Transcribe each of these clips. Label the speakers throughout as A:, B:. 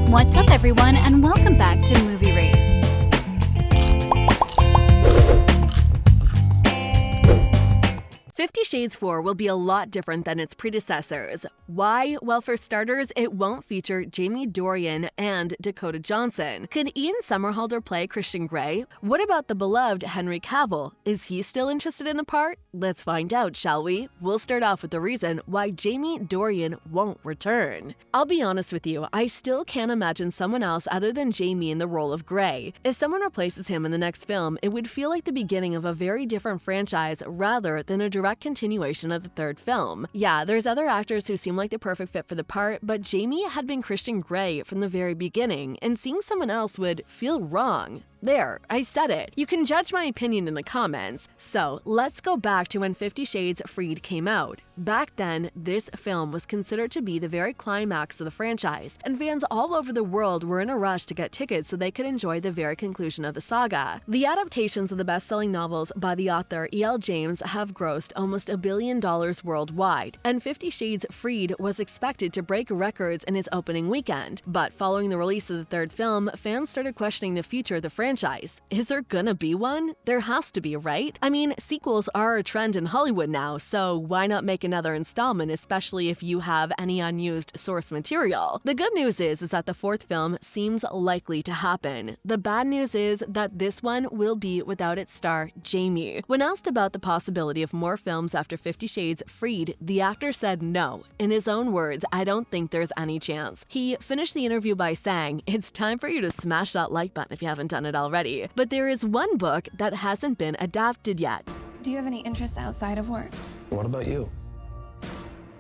A: What's up, everyone, and welcome back to Movie Raised.
B: 50 Shades 4 will be a lot different than its predecessors. Why? Well, for starters, it won't feature Jamie Dornan and Dakota Johnson. Could Ian Somerhalder play Christian Grey? What about the beloved Henry Cavill? Is he still interested in the part? Let's find out, shall we? We'll start off with the reason why Jamie Dornan won't return. I'll be honest with you, I still can't imagine someone else other than Jamie in the role of Grey. If someone replaces him in the next film, it would feel like the beginning of a very different franchise rather than a direct continuation of the third film. Yeah, there's other actors who seem like the perfect fit for the part, but Jamie had been Christian Grey from the very beginning, and seeing someone else would feel wrong. There, I said it. You can judge my opinion in the comments. So, let's go back to when 50 Shades Freed came out. Back then, this film was considered to be the very climax of the franchise, and fans all over the world were in a rush to get tickets so they could enjoy the very conclusion of the saga. The adaptations of the best-selling novels by the author E.L. James have grossed almost $1 billion worldwide, and 50 Shades Freed was expected to break records in its opening weekend. But following the release of the third film, fans started questioning the future of the franchise. Is there gonna be one? There has to be, right? I mean, sequels are a trend in Hollywood now, so why not make another installment, especially if you have any unused source material? The good news is that the fourth film seems likely to happen. The bad news is that this one will be without its star, Jamie. When asked about the possibility of more films after 50 Shades Freed, the actor said no. In his own words, "I don't think there's any chance." He finished the interview by saying, "It's time for you to smash that like button if you haven't done it already." But there is one book that hasn't been adapted yet.
C: Do you have any interests outside of work?
D: What about you?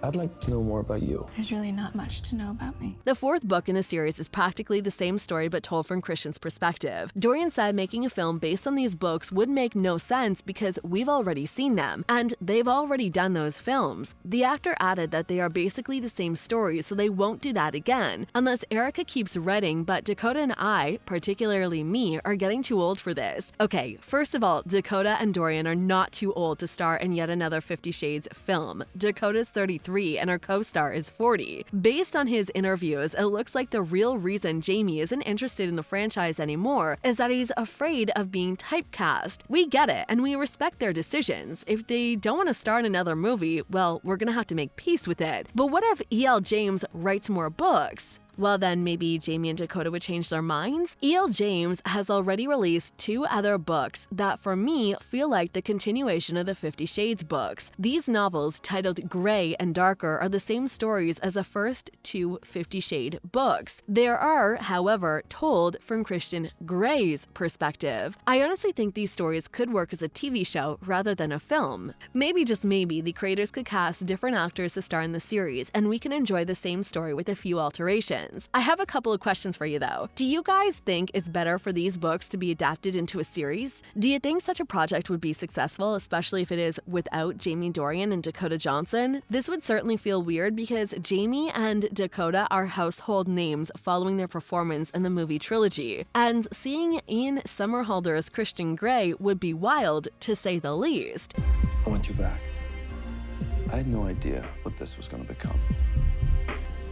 D: I'd like to know more about you.
C: There's really not much to know about me.
B: The fourth book in the series is practically the same story but told from Christian's perspective. Dornan said making a film based on these books would make no sense because we've already seen them, and they've already done those films. The actor added that they are basically the same story, so they won't do that again, unless Erica keeps writing, but Dakota and I, particularly me, are getting too old for this. Okay, first of all, Dakota and Dornan are not too old to star in yet another 50 Shades film. Dakota's 33 and her co-star is 40. Based on his interviews, it looks like the real reason Jamie isn't interested in the franchise anymore is that he's afraid of being typecast. We get it, and we respect their decisions. If they don't want to star in another movie, well, we're gonna have to make peace with it. But what if E.L. James writes more books? Well, then maybe Jamie and Dakota would change their minds? E.L. James has already released 2 other books that, for me, feel like the continuation of the 50 Shades books. These novels, titled Grey and Darker, are the same stories as the first 2 50 Shade books. They are, however, told from Christian Grey's perspective. I honestly think these stories could work as a TV show rather than a film. Maybe, just maybe, the creators could cast different actors to star in the series, and we can enjoy the same story with a few alterations. I have a couple of questions for you though. Do you guys think it's better for these books to be adapted into a series? Do you think such a project would be successful, especially if it is without Jamie Dornan and Dakota Johnson? This would certainly feel weird because Jamie and Dakota are household names following their performance in the movie trilogy, and seeing Ian Somerhalder as Christian Grey would be wild, to say the least.
D: I want you back. I had no idea what this was going to become.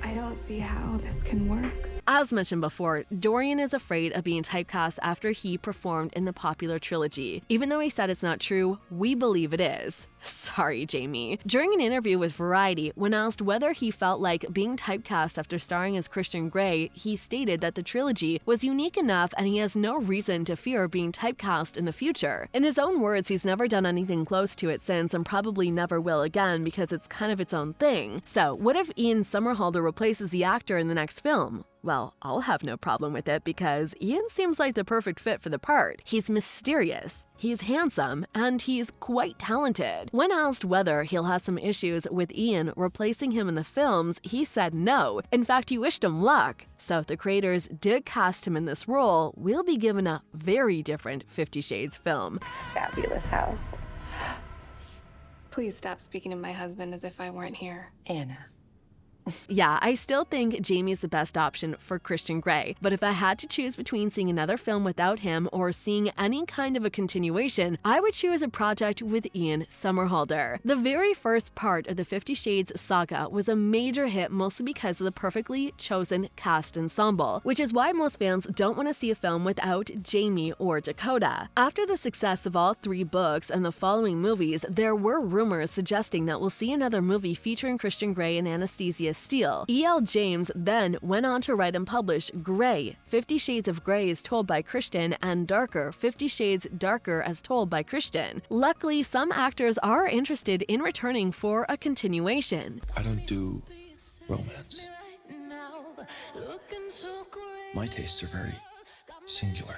C: I don't see how this can work.
B: As mentioned before, Dornan is afraid of being typecast after he performed in the popular trilogy. Even though he said it's not true, we believe it is. Sorry, Jamie. During an interview with Variety, when asked whether he felt like being typecast after starring as Christian Grey, he stated that the trilogy was unique enough and he has no reason to fear being typecast in the future. In his own words, he's never done anything close to it since and probably never will again because it's kind of its own thing. So, what if Ian Somerhalder replaces the actor in the next film? Well, I'll have no problem with it because Ian seems like the perfect fit for the part. He's mysterious, he's handsome, and he's quite talented. When asked whether he'll have some issues with Ian replacing him in the films, he said no. In fact, he wished him luck. So if the creators did cast him in this role, we'll be given a very different 50 Shades film.
E: Fabulous house.
C: Please stop speaking to my husband as if I weren't here.
E: Anna,
B: Yeah, I still think Jamie's the best option for Christian Grey, but if I had to choose between seeing another film without him or seeing any kind of a continuation, I would choose a project with Ian Somerhalder. The very first part of the 50 Shades saga was a major hit mostly because of the perfectly chosen cast ensemble, which is why most fans don't want to see a film without Jamie or Dakota. After the success of all 3 books and the following movies, there were rumors suggesting that we'll see another movie featuring Christian Grey and Anastasia Steele. E.L. James then went on to write and publish Grey, 50 Shades of Grey as told by Christian, and Darker, 50 Shades Darker as told by Christian. Luckily, some actors are interested in returning for a continuation.
D: I don't do romance. My tastes are very singular.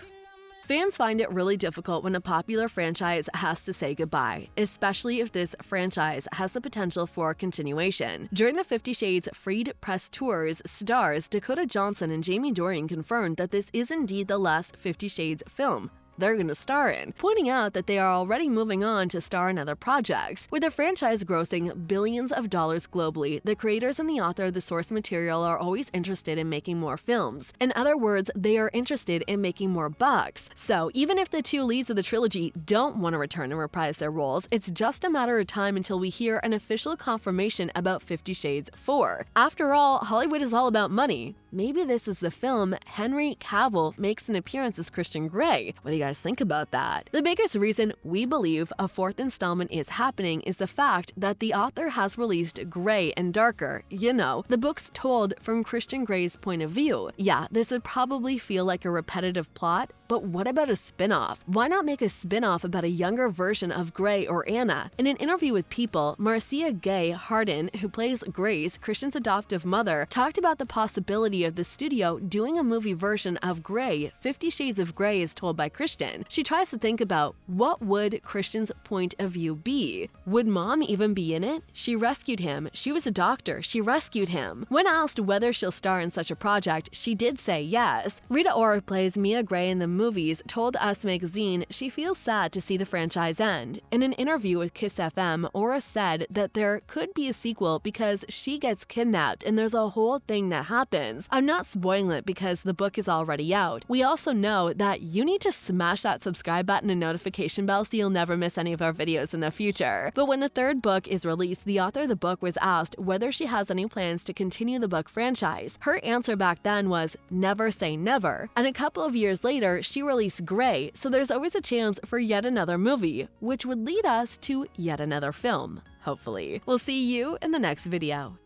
B: Fans find it really difficult when a popular franchise has to say goodbye, especially if this franchise has the potential for continuation. During the 50 Shades Freed press tours, stars Dakota Johnson and Jamie Dornan confirmed that this is indeed the last 50 Shades film they're going to star in, pointing out that they are already moving on to star in other projects. With the franchise grossing billions of dollars globally, the creators and the author of the source material are always interested in making more films. In other words, they are interested in making more bucks. So even if the 2 leads of the trilogy don't want to return and reprise their roles, it's just a matter of time until we hear an official confirmation about 50 Shades 4. After all, Hollywood is all about money. Maybe this is the film Henry Cavill makes an appearance as Christian Grey. What do you guys think about that? The biggest reason we believe a 4th installment is happening is the fact that the author has released Grey and Darker. You know, the books told from Christian Grey's point of view. Yeah, this would probably feel like a repetitive plot, but what about a spin-off? Why not make a spin-off about a younger version of Grey or Anna? In an interview with People, Marcia Gay Harden, who plays Grace, Christian's adoptive mother, talked about the possibility of the studio doing a movie version of Grey, 50 Shades of Grey as told by Christian. She tries to think about what would Christian's point of view be? Would mom even be in it? She rescued him. She was a doctor. She rescued him. When asked whether she'll star in such a project, she did say yes. Rita Ora, who plays Mia Grey in the movies, told Us Magazine she feels sad to see the franchise end. In an interview with Kiss FM, Ora said that there could be a sequel because she gets kidnapped and there's a whole thing that happens. I'm not spoiling it because the book is already out. We also know that you need to smash that subscribe button and notification bell so you'll never miss any of our videos in the future. But when the 3rd book is released, the author of the book was asked whether she has any plans to continue the book franchise. Her answer back then was never say never. And a couple of years later, she released Grey, so there's always a chance for yet another movie, which would lead us to yet another film, hopefully. We'll see you in the next video.